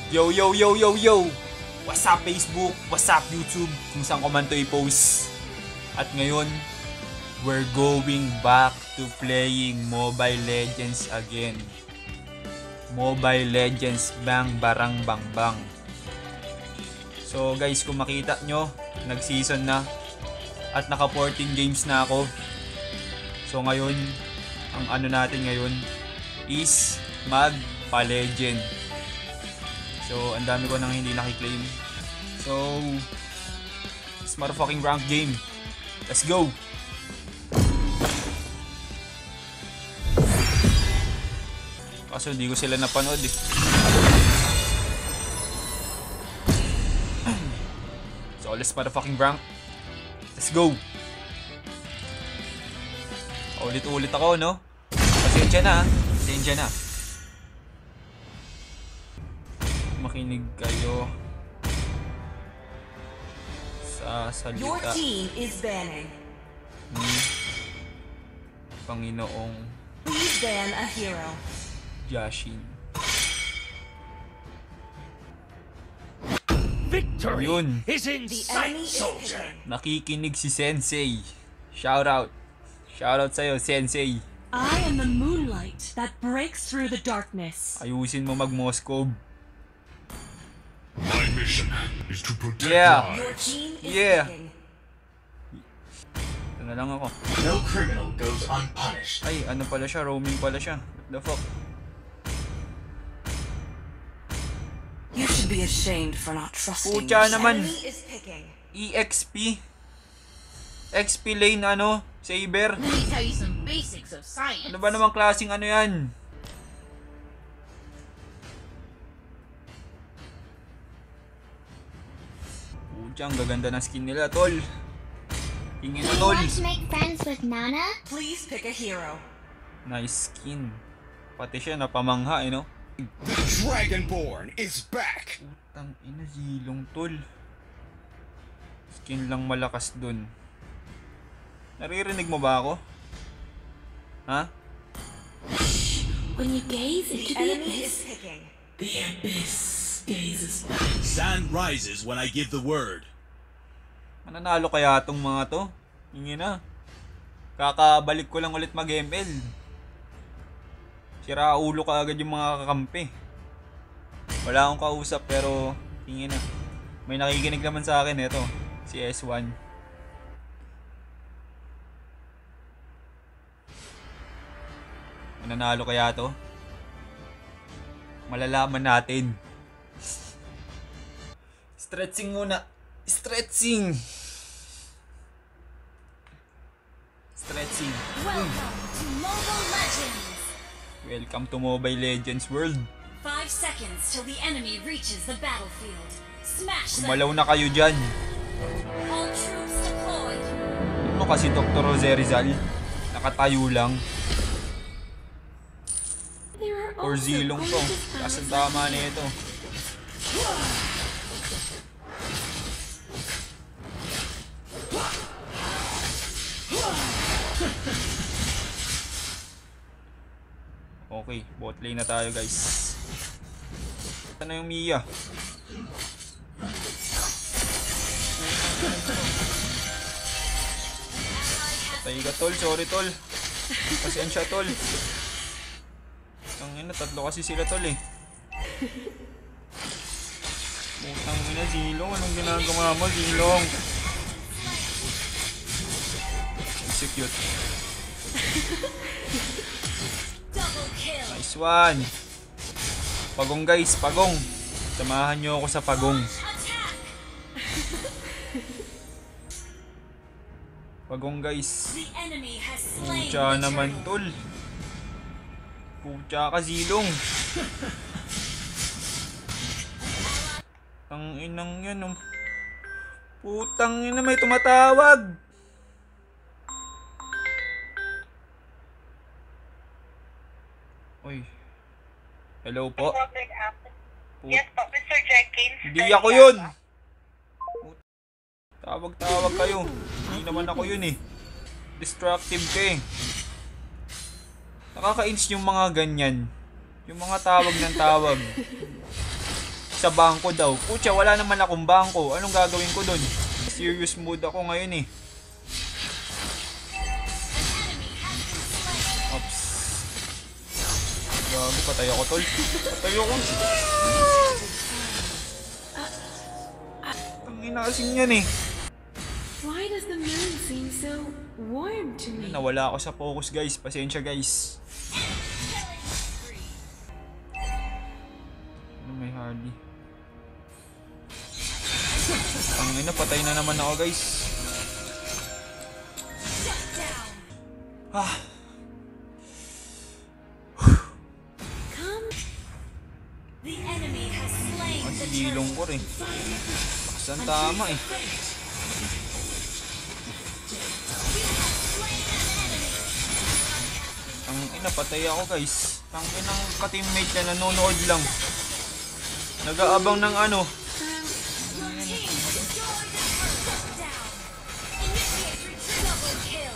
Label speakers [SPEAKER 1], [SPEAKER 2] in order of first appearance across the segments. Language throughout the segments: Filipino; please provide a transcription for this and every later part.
[SPEAKER 1] Yo, yo, yo, yo, yo! What's up Facebook? What's up YouTube? Kung saan ko man to i-post. At ngayon, we're going back to playing Mobile Legends again. Mobile Legends Bang Barang Bang Bang. So guys, kung makita nyo, nag-season na. At naka 14 games na ako. So ngayon, ang ano natin ngayon is magpa-legend. So, ang dami ko nang hindi nakiklaim. So, it's motherfucking rank game. Let's go! Kaso hindi ko sila napanood eh. So, let's motherfucking rank. Let's go! Ulit-ulit ako, no? Pasensya na, pasensya na. Makinig kayo sa salita.
[SPEAKER 2] Your team is banning.
[SPEAKER 1] Panginoong
[SPEAKER 2] Please ban a hero.
[SPEAKER 1] Jashin.
[SPEAKER 3] Victory
[SPEAKER 1] Yun.
[SPEAKER 3] is in
[SPEAKER 2] The
[SPEAKER 3] sight,
[SPEAKER 2] enemy is
[SPEAKER 3] soldier.
[SPEAKER 2] picking.
[SPEAKER 1] Nakikinig si Sensei. Shout out. Shout out sa'yo, Sensei.
[SPEAKER 4] I am the moonlight that breaks through the darkness.
[SPEAKER 1] Ayusin mo mag-Moscow.
[SPEAKER 5] My mission is to protect
[SPEAKER 1] Yeah.
[SPEAKER 2] Your
[SPEAKER 5] lives.
[SPEAKER 2] team is
[SPEAKER 1] Yeah.
[SPEAKER 2] picking.
[SPEAKER 1] Ito na lang ako.
[SPEAKER 3] No criminal goes unpunished.
[SPEAKER 1] Ay, ano pala siya? Roaming pala siya. What the fuck?
[SPEAKER 2] You should be ashamed for not trusting.
[SPEAKER 1] Pucha
[SPEAKER 2] The
[SPEAKER 1] naman.
[SPEAKER 2] enemy is picking.
[SPEAKER 1] EXP. XP lane ano? Saber.
[SPEAKER 6] Let me tell you some basics of science.
[SPEAKER 1] Ano ba namang klaseng ano yan? Pucha, ang gaganda ng skin nila, tol. Tingin na,
[SPEAKER 7] Do you
[SPEAKER 1] tol.
[SPEAKER 7] want to make friends with Nana?
[SPEAKER 2] Please pick a hero.
[SPEAKER 1] Nice skin. Pati siya napamangha, eh, no?
[SPEAKER 5] The Dragonborn is back.
[SPEAKER 1] Putang ina, zilong, tol. Skin lang malakas dun. Naririnig mo ba ako? Ha?
[SPEAKER 4] When you gaze into
[SPEAKER 2] The enemy is picking.
[SPEAKER 4] the abyss gazes back.
[SPEAKER 8] Sand rises when I give the word.
[SPEAKER 1] Mananalo kaya tong mga to? Hingi na. Kakabalik ko lang ulit mag-ML. Sira ulo ka agad yung mga kakampi. Wala akong kausap pero hingi na. May nakikinig naman sa akin ito. Si S1. Mananalo kaya to? Malalaman natin. Stretching muna. Stretching. Stretching.
[SPEAKER 6] Welcome to Mobile Legends.
[SPEAKER 1] Welcome to Mobile Legends World.
[SPEAKER 6] 5 seconds till the enemy reaches the battlefield. Smash them.
[SPEAKER 1] Kumalaw na kayo dyan.
[SPEAKER 6] All troops deployed.
[SPEAKER 1] Ano kasi Dr. Jose Rizal? Nakatayo lang.
[SPEAKER 4] There are
[SPEAKER 1] Or
[SPEAKER 4] also
[SPEAKER 1] zilong to.
[SPEAKER 4] gorgeous
[SPEAKER 1] Kasi
[SPEAKER 4] flowers.
[SPEAKER 1] tama na ito. Okay, bot lane na tayo guys. Ito na yung Mia. Patay ka tol, sorry tol. Pasensya tol. Ang ina, tatlo kasi sila tol eh. Putang ina, Zilong. Anong ginagawa mo, Zilong? Execute.
[SPEAKER 6] Double kill.
[SPEAKER 1] Nice one. Pagong guys, pagong. Samahan nyo ako sa pagong.
[SPEAKER 6] Attack.
[SPEAKER 1] Pagong guys.
[SPEAKER 6] The enemy has slain
[SPEAKER 1] Pucha
[SPEAKER 6] the
[SPEAKER 1] naman
[SPEAKER 6] turtle.
[SPEAKER 1] tol. Pucha ka, Zilong. Ang inang yan oh. Putang ina, may tumatawag. Uy. Hello po.
[SPEAKER 9] Yes po, Mr. Jenkins.
[SPEAKER 1] Hindi ako yun. Tawag-tawag kayo. Hindi naman ako yun eh. Destructive ka eh. Nakakainis yung mga ganyan. Yung mga tawag ng tawag. Sa bangko daw. Pucha, wala naman akong bangko. Anong gagawin ko dun? Serious mood ako ngayon eh. Ops. Gago, patay ako tol. Patay ako. Ang inasing yan eh.
[SPEAKER 4] Why does the moon seem so warm to me?
[SPEAKER 1] Nawala ako sa focus guys. Pasensya guys. Ano may Hardy? Ang ina, patay na naman ako guys. Ah.
[SPEAKER 6] The enemy has slain
[SPEAKER 1] Ang
[SPEAKER 6] the
[SPEAKER 1] silong ko rin. Baksan tama eh. Ang ina, patay ako guys. Ang inang ka-teammate na nanonood lang. Nag-aabang ng ano.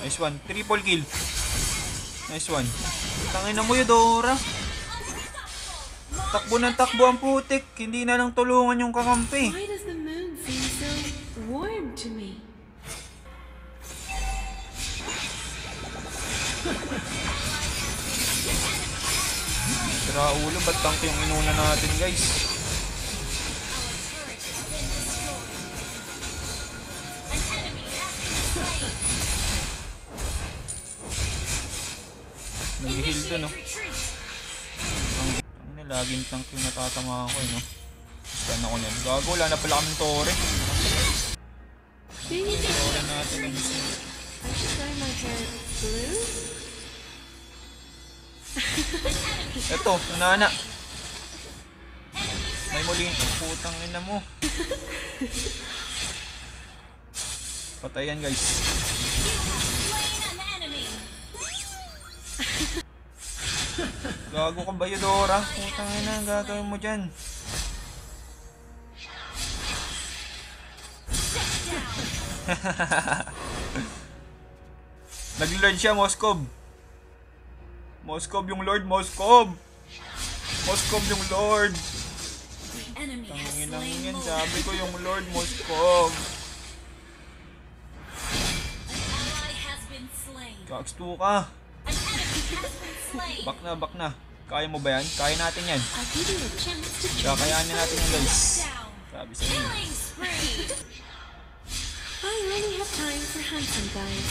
[SPEAKER 1] Nice one. Triple kill. Nice one. Tangina mo Eudora. Takbo ng takbo ang putik. Hindi na lang tulungan yung kakampi.
[SPEAKER 4] Why does the moon seem so warm to me?
[SPEAKER 1] Tira ulo, ba't tank yung inuna natin guys? Nag-heal to no? Ang laging tank yung natatama ko eh no? Scan ako niyan. Gago, wala na pala kaming tore. Tore natin ang
[SPEAKER 4] I should dye my hair blue?
[SPEAKER 1] eto, nana. May muling putang ina mo. Patayan guys. Gago ka ba Eudora? Putang ina, ang gagawin mo dyan. Nag-lord siya, Moskov. Moskov yung Lord, Moskov. Moskov yung Lord. Tanginang yan, sabi ko yung Lord, Moskov. Kax 2 ka. Back na. Kaya mo ba yan? Kaya natin yan. Kakayanin natin yan guys. Sabi sa inyo.
[SPEAKER 4] I only have time for handsome guys.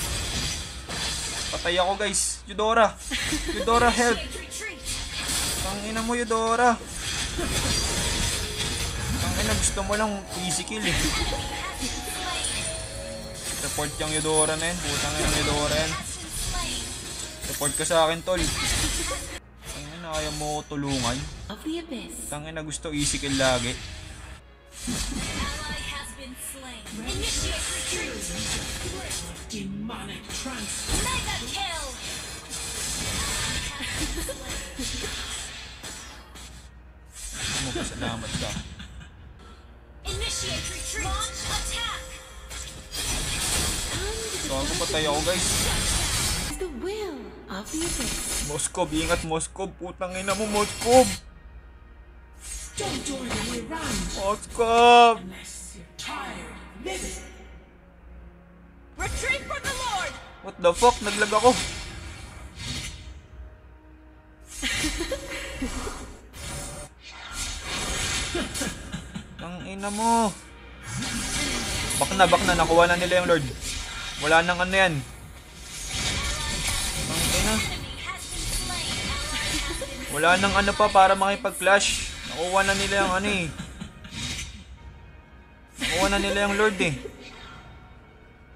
[SPEAKER 1] Patay ako guys. Eudora. Eudora help. Tangina mo Eudora. Tangina gusto mo lang easy kill eh. Report yung Eudora na yan. Putang ina ng Eudora yan. Report ka sa akin tol. Tangina kaya mo ko tulungan. Tangina gusto easy kill lagi.
[SPEAKER 8] Demonic trance.
[SPEAKER 6] Mega kill.
[SPEAKER 1] Salamat ka.
[SPEAKER 6] Initiate retreat. Launch attack.
[SPEAKER 1] Bago patay ako guys.
[SPEAKER 4] The will of the abyss.
[SPEAKER 1] Moskov, ingat Moskov. Putang ina mo Moskov.
[SPEAKER 8] Don't join me, run.
[SPEAKER 1] Moskov.
[SPEAKER 8] Unless you're tired, living.
[SPEAKER 6] Retreat from the Lord.
[SPEAKER 1] What the fuck? Naglag ako. Ang ina mo. Back na. Nakuha na nila yung Lord. Wala nang ano yan. Ang ina. Wala nang ano pa para makipag-clash. Nakuha na nila yung ano eh. Nakuha na nila yung Lord eh.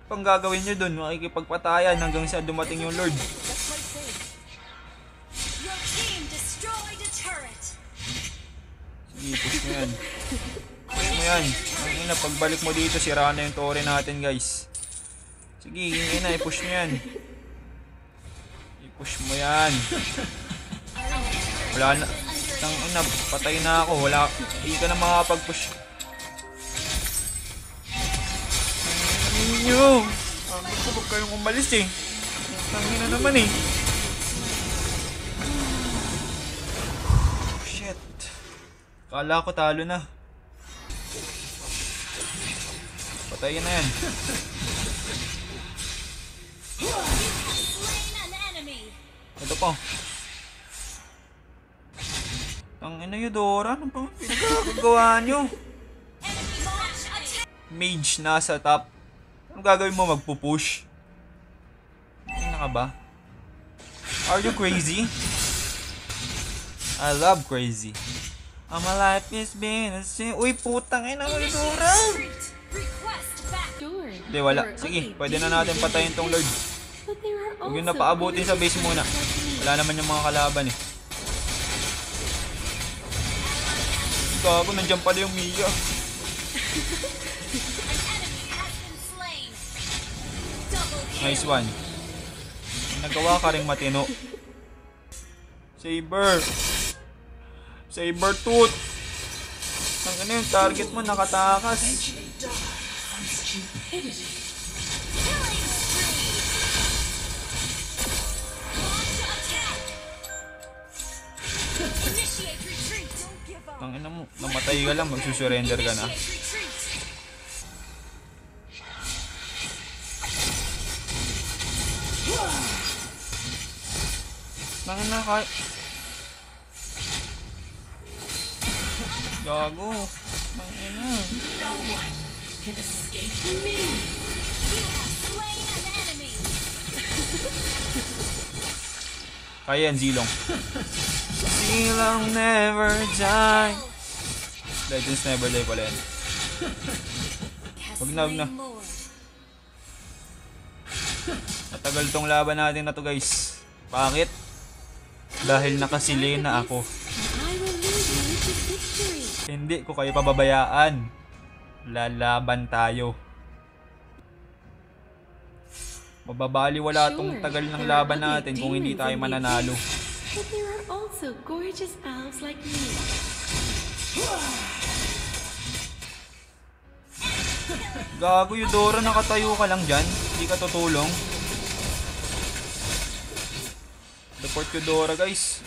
[SPEAKER 1] Pang gagawin nyo dun, makikipagpatayan hanggang sa dumating yung Lord.
[SPEAKER 6] Your team destroyed a turret.
[SPEAKER 1] Sige, push mo yan. Push mo yan. Ang ina, pagbalik mo dito, sira na yung tore natin guys. Sige, ina, i-push mo yan. I-push mo yan. Wala na. Ang ina, patay na ako. Wala, hindi ka na makapag-push. Ninyo! Gusto ko kayong umalis eh. Tangin na naman eh. Shit. Kala ko talo na. Patayin na yan.
[SPEAKER 6] Slain an enemy.
[SPEAKER 1] Ito pa. Ang ina nyo, Dora. Ano pa pinagagawa nyo?
[SPEAKER 6] Enemy launch attack.
[SPEAKER 1] Mage nasa top. Anong gagawin mo? Magpupush? Tingnan ka ba? Are you crazy? I love crazy. My life is being a sin. Uy, putang ina mo, Dora!
[SPEAKER 6] Request back.
[SPEAKER 4] Sure.
[SPEAKER 1] Hindi, wala. Sige, pwede na natin patayin tong Lord.
[SPEAKER 4] But there are
[SPEAKER 1] Huwag yun
[SPEAKER 4] also
[SPEAKER 1] napaabutin sa base muna. Wala naman yung mga kalaban eh. Gago, nandiyan pala yung Mia.
[SPEAKER 6] An enemy has been slain. Double kill.
[SPEAKER 1] Nice one. Nagawa ka rin matino. Saber. Sabertooth. Ang ano yung target mo nakatakas.
[SPEAKER 8] Eventually die from stupidity.
[SPEAKER 6] Killing spree. Launch attack. Initiate retreat. Don't give up.
[SPEAKER 1] Ang ina mo, namatay ka lang, magsusurrender ka na.
[SPEAKER 6] Initiate retreat.
[SPEAKER 1] Ang ina ka. Gago. Ang ina.
[SPEAKER 8] Can escape me.
[SPEAKER 6] You have slain an enemy.
[SPEAKER 1] Kaya yan, Zilong. Zilong never die. Legends never die pala yan.
[SPEAKER 6] Has
[SPEAKER 1] Wag na, wag na.
[SPEAKER 6] slain Lord.
[SPEAKER 1] Matagal tong laban natin na to, guys. Bakit? Dahil nakasili na ako.
[SPEAKER 4] I will lead you to victory.
[SPEAKER 1] Hindi ko kayo pababayaan. Lalaban tayo. Mababaliwala tong tagal ng laban natin kung hindi tayo mananalo.
[SPEAKER 4] But there are also gorgeous elves like me.
[SPEAKER 1] Gago, Eudora, nakatayo ka lang dyan. Hindi ka tutulong. Report Eudora, guys.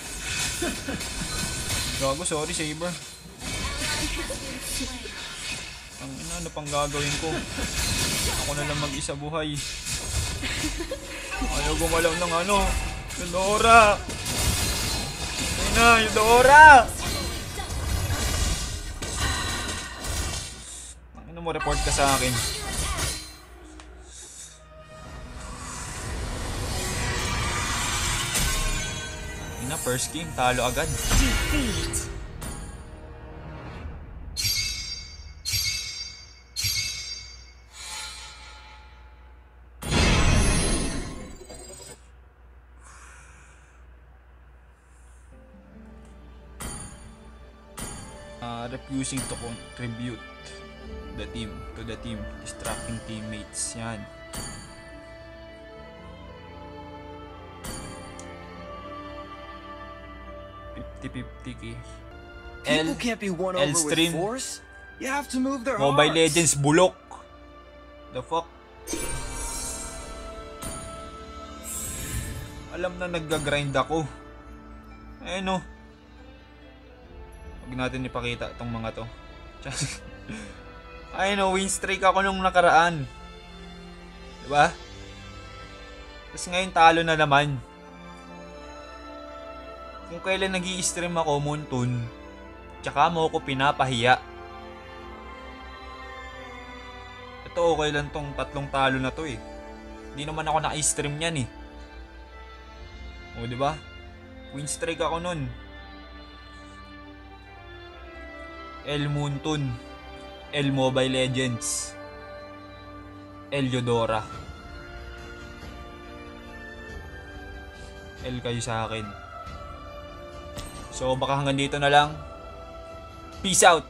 [SPEAKER 1] Gago, sorry, Saber. Ang ina, ano pang gagawin ko? Ako na lang mag-isa buhay. Ayaw gumalaw ng ano. Eudora! Ina, Eudora! Ang ina mo, report ka sa akin. Ina, first game, talo agad.
[SPEAKER 2] Defeat.
[SPEAKER 1] Refusing to contribute to the team, distracting teammates. Yan.
[SPEAKER 7] People can't be won over with
[SPEAKER 1] L-Stream.
[SPEAKER 7] force. You have to move their
[SPEAKER 1] Mobile
[SPEAKER 7] hearts.
[SPEAKER 1] Legends bulok. The fuck? Alam na nagga-grind ako. Eh no. Huwag natin ipakita tong mga to. Ay no, win streak ako nung nakaraan. Diba? Tapos ngayon talo na naman. Kung kailan nag-i-stream ako, Moonton, tsaka mo ako pinapahiya. Ito okay lang tong tatlong talo na to eh. Hindi naman ako naka-stream yan eh. O diba? Win streak ako nun. El Moonton, El Mobile Legends, El Eudora. El kayo sa akin. So baka hanggang dito na lang. Peace out.